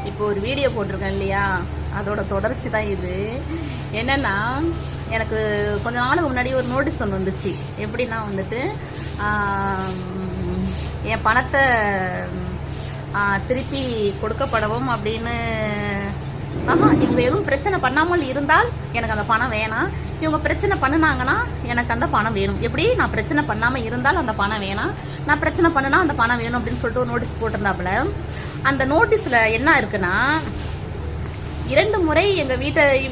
இப்போ ஒரு வீடியோ போட்டிருக்கேன் இல்லையா, அதோட தொடர்ச்சி தான் இது. என்னன்னா, எனக்கு கொஞ்ச நாளுக்கு முன்னாடி ஒரு நோட்டீஸ் ஒன்று வந்துச்சு. எப்படின்னா வந்துட்டு என் பணத்தை திருப்பி கொடுக்கப்படவும் அப்படின்னு, இவங்க எதுவும் பிரச்சனை பண்ணாமல் இருந்தால் எனக்கு அந்த பணம் வேணாம், இவங்க பிரச்சனை பண்ணினாங்கன்னா எனக்கு அந்த பணம் வேணும். எப்படி நான் பிரச்சனை பண்ணாமல் இருந்தால் அந்த பணம் வேணாம், நான் பிரச்சனை பண்ணினா அந்த பணம் வேணும் அப்படின்னு சொல்லிட்டு ஒரு நோட்டீஸ் போட்டிருந்தாப்புல. அந்த நோட்டீஸில் என்ன இருக்குன்னா, 2 முறை எங்கள்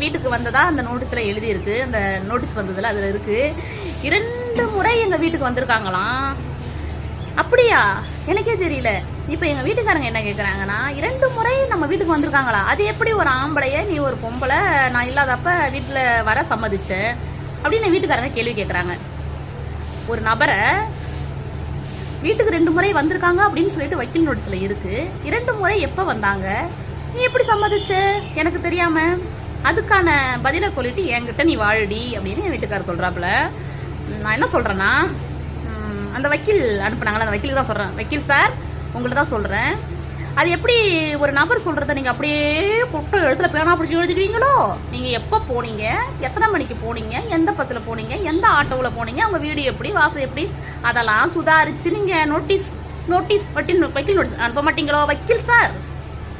வீட்டுக்கு வந்ததா அந்த நோட்டீஸில் எழுதியிருக்கு. அந்த நோட்டீஸ் வந்ததில் அதில் இருக்குது 2 முறை எங்கள் வீட்டுக்கு வந்திருக்காங்களாம். அப்படியா? எனக்கே தெரியல. இப்போ எங்கள் வீட்டுக்காரங்க என்ன கேட்குறாங்கன்னா, 2 முறை நம்ம வீட்டுக்கு வந்திருக்காங்களா? அது எப்படி ஒரு ஆம்பளைய நீ ஒரு பொம்பளை நான் இல்லாதப்ப வீட்டில் வர சம்மதிச்ச அப்படின்னு வீட்டுக்காரங்க கேள்வி கேட்குறாங்க. ஒரு நபரை வீட்டுக்கு 2 முறை வந்திருக்காங்க அப்படின்னு சொல்லிட்டு வக்கீல் நோட்டீஸில் இருக்கு. 2 முறை எப்போ வந்தாங்க, நீ எப்படி சம்மதிச்ச எனக்கு தெரியாம? அதுக்கான பதிலை சொல்லிட்டு என்கிட்ட நீ வாழடி அப்படின்னு என் வீட்டுக்காரர் சொல்றாப்புல. நான் என்ன சொல்றேன்னா, அந்த வக்கீல் அனுப்புனாங்களா, அந்த வக்கீல் தான் சொல்றேன், வக்கீல் சார் உங்கள்ட்ட தான் சொல்றேன், அது எப்படி ஒரு நபர் சொல்றத நீங்க அப்படியே பொட்ட எழுத்துல பேனா பிடிச்சி எழுதிடுவீங்களோ? நீங்க எப்ப போனீங்க, எத்தனை மணிக்கு போனீங்க, எந்த பஸ்ல போனீங்க, எந்த ஆட்டோவில் போனீங்க, அவங்க வீடு எப்படி, வாசல் எப்படி, அதெல்லாம் சுதாரிச்சு நீங்க நோட்டீஸ் வக்கீல் நோட்டீஸ் அனுப்ப மாட்டீங்களோ வக்கீல் சார்?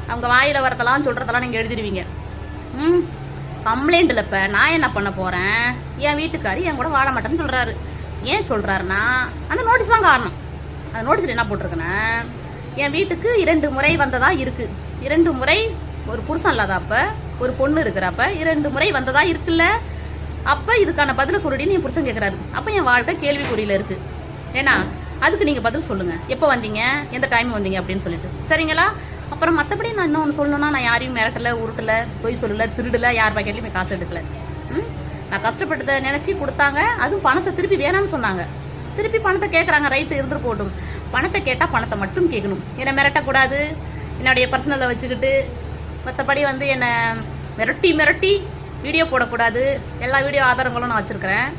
அவங்க வாயில வரதெல்லாம் சொல்றதெல்லாம் நீங்க எழுதிடுவீங்க. கம்ப்ளைண்ட்ல இப்ப நான் என்ன பண்ண போறேன், என் வீட்டுக்காரி என் கூட வாழ மாட்டேன்னு சொல்றாரு. ஏன் சொல்றாருன்னா, அந்த நோட்டீஸ் தான் காரணம். அந்த நோட்டீஸ்ல என்ன போட்டிருக்குன்னா, என் வீட்டுக்கு 2 முறை வந்ததா இருக்கு. 2 முறை ஒரு புருஷன் இல்லாதப்ப, ஒரு பொண்ணு இருக்கிறப்ப 2 முறை வந்ததா இருக்குல்ல. அப்ப இதுக்கான பதில சொல்லிட்டு என் புருஷன் கேட்கறாரு. அப்ப என் வாழ்க்கை கேள்விக்குறியில இருக்கு. ஏன்னா அதுக்கு நீங்க பதில் சொல்லுங்க, எப்ப வந்தீங்க, எந்த டைம் வந்தீங்க அப்படின்னு சொல்லிட்டு, சரிங்களா? அப்புறம் மற்றபடி நான் இன்னொன்று சொல்லணும்னா, நான் யாரையும் மிரட்டல, உருட்டல, பொய் சொல்லல, திருடல, யார் பாக்கெட்லையுமே காசு எடுக்கல. நான் கஷ்டப்பட்டதை நினைச்சு கொடுத்தாங்க. அதுவும் பணத்தை திருப்பி வேணாம்னு சொன்னாங்க. திருப்பி பணத்தை கேட்குறாங்க, ரைட்டு இருந்துட்டு போட்டும். பணத்தை கேட்டால் பணத்தை மட்டும் கேட்கணும். என்னை மிரட்டக்கூடாது, என்னுடைய பர்சனலை வச்சுக்கிட்டு. மற்றபடி வந்து என்னை மிரட்டி வீடியோ போடக்கூடாது. எல்லா வீடியோ ஆதாரங்களும் நான் வச்சுருக்கிறேன்.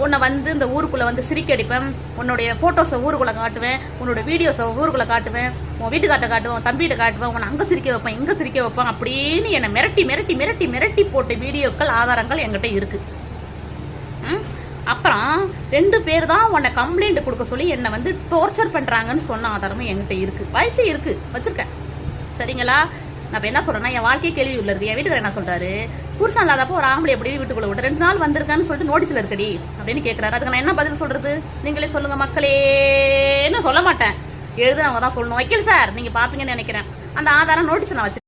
உன்னை வந்து இந்த ஊருக்குள்ளே வந்து சிரிக்க அடிப்பேன், உன்னுடைய ஃபோட்டோஸை ஊருக்குள்ளே காட்டுவேன், உன்னோட வீடியோஸை ஊருக்குள்ளே காட்டுவேன், உன் வீட்டுக்காட்ட காட்டுவேன், உன் தம்பிகிட்ட காட்டுவேன், உன்னை அங்கே சிரிக்க வைப்பேன், இங்கே சிரிக்க வைப்பேன் அப்படின்னு என்னை மிரட்டி போட்ட வீடியோக்கள் ஆதாரங்கள் என்கிட்ட இருக்கு. அப்புறம் 2 பேர் தான் உன்னை கம்ப்ளைண்ட் கொடுக்க சொல்லி என்னை வந்து டோர்ச்சர் பண்ணுறாங்கன்னு சொன்ன ஆதாரமும் என்கிட்ட இருக்கு. வயசு இருக்கு, வச்சிருக்கேன், சரிங்களா? நான் இப்போ என்ன சொல்றேன்னா, என் வாழ்க்கையே கேள்வி உள்ள இருக்கு. என் வீட்டுக்கு என்ன சொல்றாரு, புருஷன் இல்லாதப்போ ஒரு ஆம்பளை எப்படி வீட்டுக்குள்ள விட்டு 2 நாள் வந்திருக்கான்னு சொல்லிட்டு நோட்டீஸ்ல இருக்கடி அப்படின்னு கேட்கறாரு. அதுக்கு நான் என்ன பதில் சொல்றது? நீங்களே சொல்லுங்க மக்களேன்னு சொல்ல மாட்டேன், எழுதுனவங்க தான் சொல்லணும். வக்கீல் சார் நீங்க பாப்பீங்கன்னு நினைக்கிறேன். அந்த ஆதாரம் நோட்டீஸ் நான் வச்சு